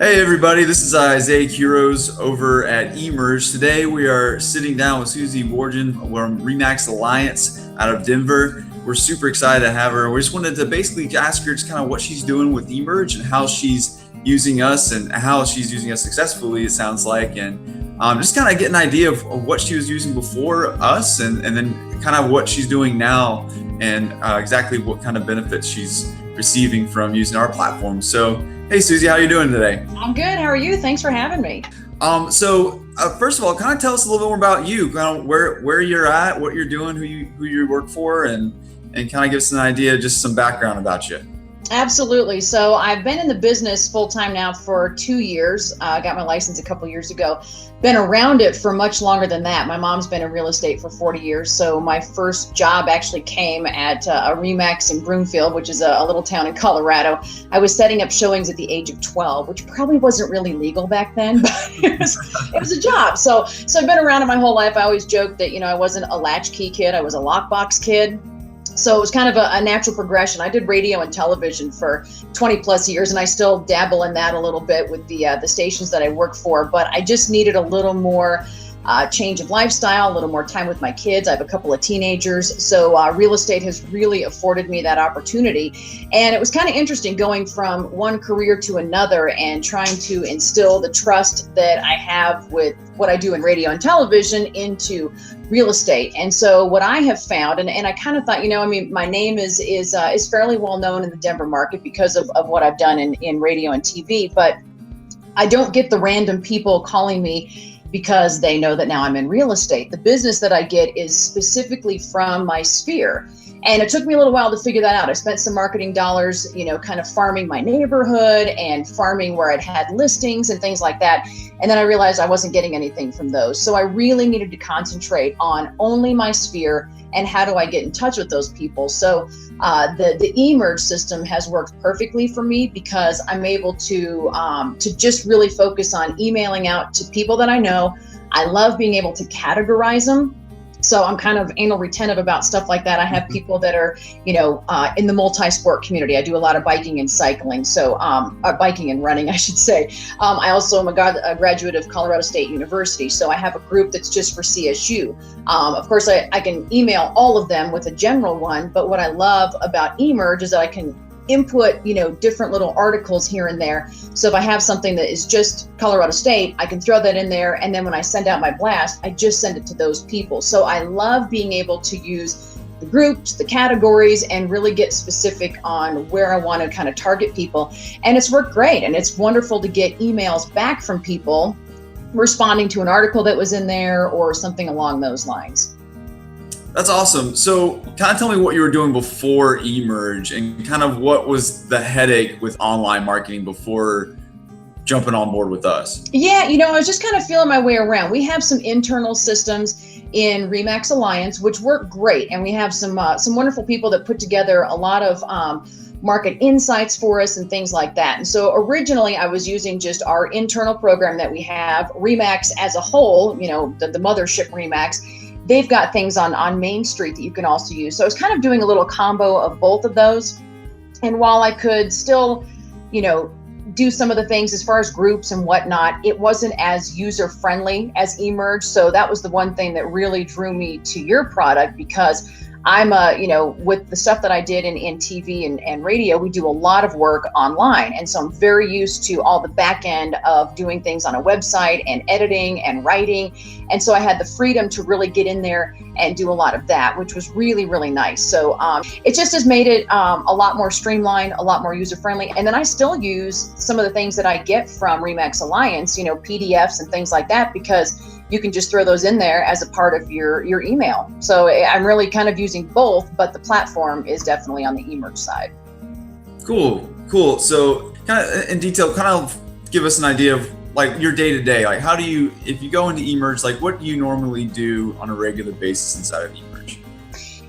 Hey everybody, this is Isaiah Quiroz over at eMerge. Today we are sitting down with Susie Wargin from Remax Alliance out of Denver. We're super excited to have her. We just wanted to basically ask her just kind of what she's doing with eMerge and how she's using us and how she's using us successfully, it sounds like, and just kind of get an idea of what she was using before us and then kind of what she's doing now and exactly what kind of benefits she's receiving from using our platform. So hey Susie, how are you doing today? I'm good. How are you? Thanks for having me. First of all, kind of tell us a little bit more about you, kind of where you're at, what you're doing, who you work for, and kind of give us an idea, just some background about you. Absolutely. So I've been in the business full time now for 2 years. I got my license a couple years ago. Been around it for much longer than that. My mom's been in real estate for 40 years. So my first job actually came at a Remax in Broomfield, which is a little town in Colorado. I was setting up showings at the age of 12, which probably wasn't really legal back then, but it was a job. So I've been around it my whole life. I always joked that, I wasn't a latchkey kid. I was a lockbox kid. So it was kind of a natural progression. I did radio and television for 20 plus years, and I still dabble in that a little bit with the stations that I work for, but I just needed a little more change of lifestyle, a little more time with my kids. I have a couple of teenagers, so real estate has really afforded me that opportunity. And it was kind of interesting going from one career to another and trying to instill the trust that I have with what I do in radio and television into real estate. And so what I have found, and I kind of thought, my name is fairly well known in the Denver market because of what I've done in radio and TV, but I don't get the random people calling me because they know that now I'm in real estate. The business that I get is specifically from my sphere. And it took me a little while to figure that out. I spent some marketing dollars, kind of farming my neighborhood and farming where I'd had listings and things like that. And then I realized I wasn't getting anything from those. So I really needed to concentrate on only my sphere and how do I get in touch with those people. So the eMerge system has worked perfectly for me because I'm able to just really focus on emailing out to people that I know. I love being able to categorize them. So I'm kind of anal retentive about stuff like that. I have people that are, in the multi-sport community. I do a lot of biking and cycling, so biking and running, I should say. I also am a graduate of Colorado State University, so I have a group that's just for CSU. Of course, I can email all of them with a general one, but what I love about eMerge is that I can input, different little articles here and there. So if I have something that is just Colorado State, I can throw that in there. And then when I send out my blast, I just send it to those people. So I love being able to use the groups, the categories, and really get specific on where I want to kind of target people. And it's worked great. And it's wonderful to get emails back from people responding to an article that was in there or something along those lines. That's awesome. So kind of tell me what you were doing before eMerge and kind of what was the headache with online marketing before jumping on board with us. Yeah, I was just kind of feeling my way around. We have some internal systems in Remax Alliance, which work great. And we have some wonderful people that put together a lot of market insights for us and things like that. And so originally I was using just our internal program that we have. Remax as a whole, the mothership Remax, they've got things on Main Street that you can also use. So I was kind of doing a little combo of both of those. And while I could still, do some of the things as far as groups and whatnot, it wasn't as user friendly as eMerge. So that was the one thing that really drew me to your product, because I'm with the stuff that I did in TV and radio, we do a lot of work online. And so I'm very used to all the back end of doing things on a website and editing and writing. And so I had the freedom to really get in there and do a lot of that, which was really, really nice. So it just has made it a lot more streamlined, a lot more user friendly. And then I still use some of the things that I get from Remax Alliance, PDFs and things like that, because you can just throw those in there as a part of your email. So I'm really kind of using both, but the platform is definitely on the eMerge side. Cool. So kind of in detail, kind of give us an idea of like your day to day. Like how do you, if you go into eMerge, like what do you normally do on a regular basis inside of eMerge?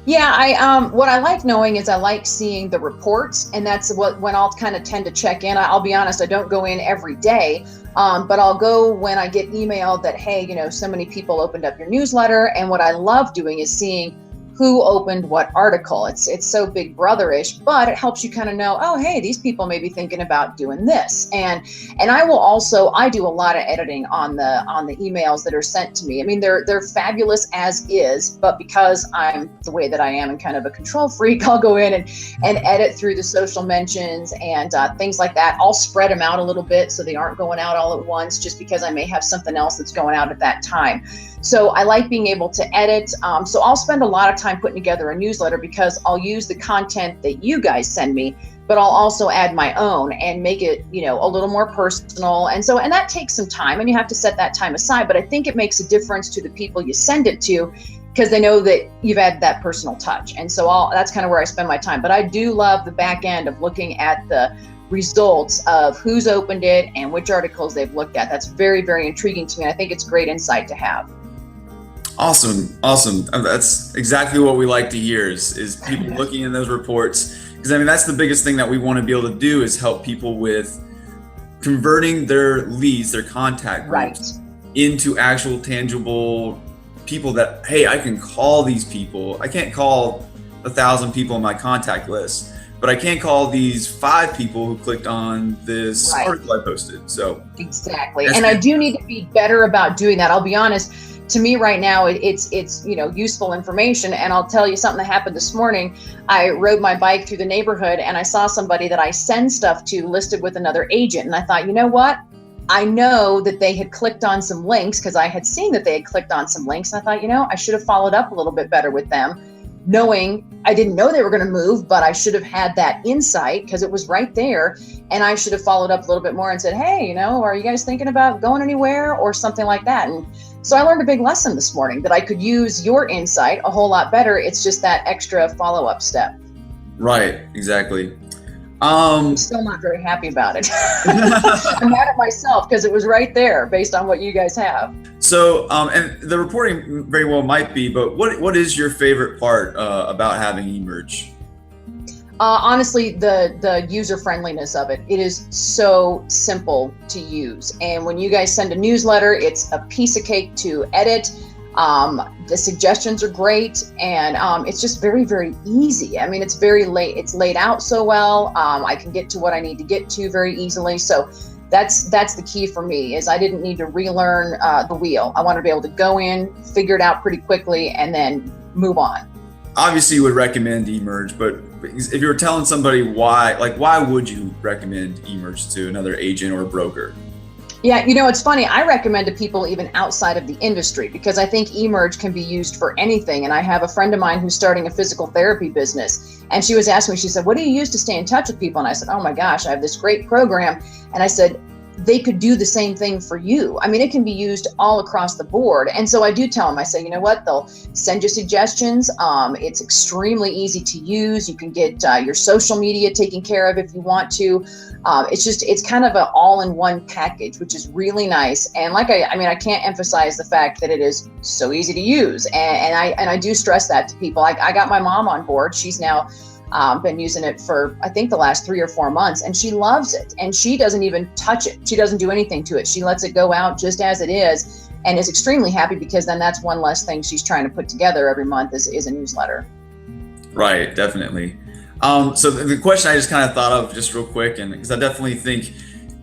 Yeah, what I like knowing is I like seeing the reports, and that's when I'll kind of tend to check in. I'll be honest, I don't go in every day, but I'll go when I get emailed that, hey, so many people opened up your newsletter. And what I love doing is seeing who opened what article. It's so big brotherish, but it helps you kind of know, oh, hey, these people may be thinking about doing this. And I do a lot of editing on the emails that are sent to me. I mean, they're fabulous as is, but because I'm the way that I am and kind of a control freak, I'll go in and edit through the social mentions and things like that. I'll spread them out a little bit so they aren't going out all at once, just because I may have something else that's going out at that time. So I like being able to edit. So I'll spend a lot of time putting together a newsletter, because I'll use the content that you guys send me, but I'll also add my own and make it, a little more personal. And that takes some time, and you have to set that time aside. But I think it makes a difference to the people you send it to, because they know that you've added that personal touch. And so that's kind of where I spend my time. But I do love the back end of looking at the results of who's opened it and which articles they've looked at. That's very, very intriguing to me. I think it's great insight to have. Awesome. That's exactly what we like to hear is people looking in those reports. Because I mean, that's the biggest thing that we want to be able to do, is help people with converting their leads, their contact groups, into actual tangible people that, hey, I can call these people. I can't call 1,000 people in my contact list, but I can call these 5 people who clicked on this article I posted. So exactly. And I do need to be better about doing that. I'll be honest. To me right now, it's useful information. And I'll tell you something that happened this morning. I rode my bike through the neighborhood and I saw somebody that I send stuff to listed with another agent. And I thought, you know what? I know that they had clicked on some links, because I had seen that they had clicked on some links. And I thought, I should have followed up a little bit better with them, knowing I didn't know they were going to move, but I should have had that insight because it was right there. And I should have followed up a little bit more and said, hey, are you guys thinking about going anywhere or something like that? And so I learned a big lesson this morning, that I could use your insight a whole lot better. It's just that extra follow-up step. Right, exactly. I'm still not very happy about it. I'm mad at myself because it was right there based on what you guys have. So, and the reporting very well might be, but what is your favorite part about having eMerge? Honestly, the user friendliness of it. It is so simple to use. And when you guys send a newsletter, it's a piece of cake to edit. The suggestions are great, and it's just very, very easy. I mean, it's laid out so well. I can get to what I need to get to very easily. So that's the key for me, is I didn't need to relearn the wheel. I want to be able to go in, figure it out pretty quickly, and then move on. Obviously, you would recommend eMerge, but if you were telling somebody why would you recommend eMerge to another agent or broker? Yeah, it's funny. I recommend to people even outside of the industry, because I think eMerge can be used for anything. And I have a friend of mine who's starting a physical therapy business, and she was asking me, she said, what do you use to stay in touch with people? And I said, oh my gosh, I have this great program. And I said, they could do the same thing for you. I mean, it can be used all across the board. And so I do tell them, I say, you know what, they'll send you suggestions. It's extremely easy to use. You can get your social media taken care of if you want to. It's kind of an all-in-one package, which is really nice. And I can't emphasize the fact that it is so easy to use. And I do stress that to people. I got my mom on board. She's now been using it for, I think, the last 3 or 4 months, and she loves it. And she doesn't even touch it. She doesn't do anything to it. She lets it go out just as it is, and is extremely happy, because then that's one less thing she's trying to put together every month is a newsletter. Right, definitely. So the question I just kind of thought of just real quick, and because I definitely think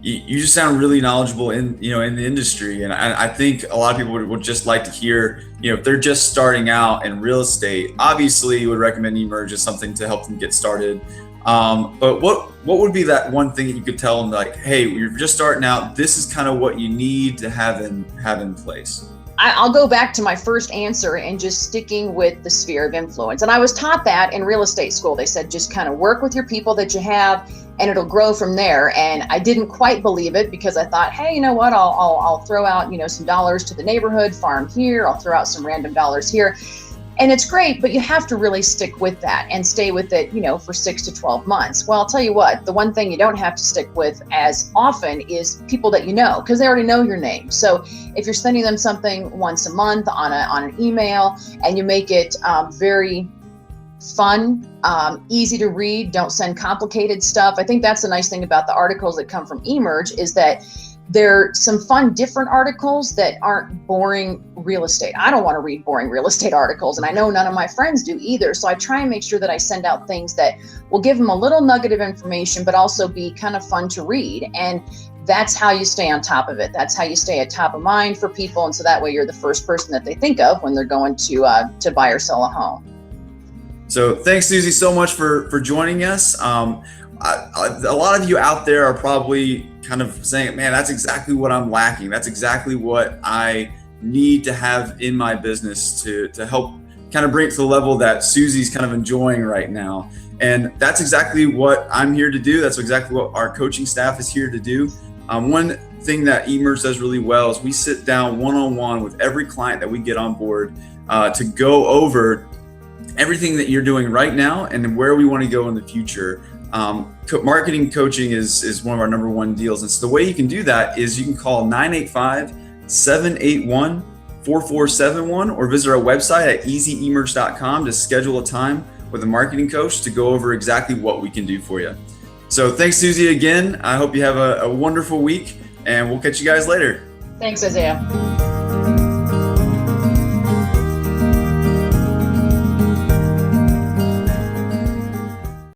you just sound really knowledgeable in the industry, and I think a lot of people would just like to hear, if they're just starting out in real estate, obviously you would recommend eMerge as something to help them get started. But what would be that one thing that you could tell them, like, hey, you're just starting out, this is kind of what you need to have in place? I'll go back to my first answer and just sticking with the sphere of influence. And I was taught that in real estate school. They said, just kind of work with your people that you have, and it'll grow from there. And I didn't quite believe it, because I thought, hey, you know what, I'll throw out, some dollars to the neighborhood farm here. I'll throw out some random dollars here. And it's great, but you have to really stick with that and stay with it, for 6 to 12 months. Well, I'll tell you what, the one thing you don't have to stick with as often is people that you know, because they already know your name. So if you're sending them something once a month on an email, and you make it very fun, easy to read, don't send complicated stuff. I think that's the nice thing about the articles that come from eMerge, is that they're some fun, different articles that aren't boring real estate. I don't want to read boring real estate articles, and I know none of my friends do either. So I try and make sure that I send out things that will give them a little nugget of information, but also be kind of fun to read. And that's how you stay on top of it. That's how you stay at top of mind for people. And so that way you're the first person that they think of when they're going to buy or sell a home. So thanks, Susie, so much for joining us. A lot of you out there are probably kind of saying, man, that's exactly what I'm lacking. That's exactly what I need to have in my business to help kind of bring it to the level that Susie's kind of enjoying right now. And that's exactly what I'm here to do. That's exactly what our coaching staff is here to do. One thing that eMERGE does really well is we sit down one-on-one with every client that we get on board to go over everything that you're doing right now and where we want to go in the future. Marketing coaching is one of our number one deals. And so the way you can do that is you can call 985-781-4471 or visit our website at easyemerge.com to schedule a time with a marketing coach to go over exactly what we can do for you. So thanks, Susie, again. I hope you have a wonderful week, and we'll catch you guys later. Thanks, Isaiah.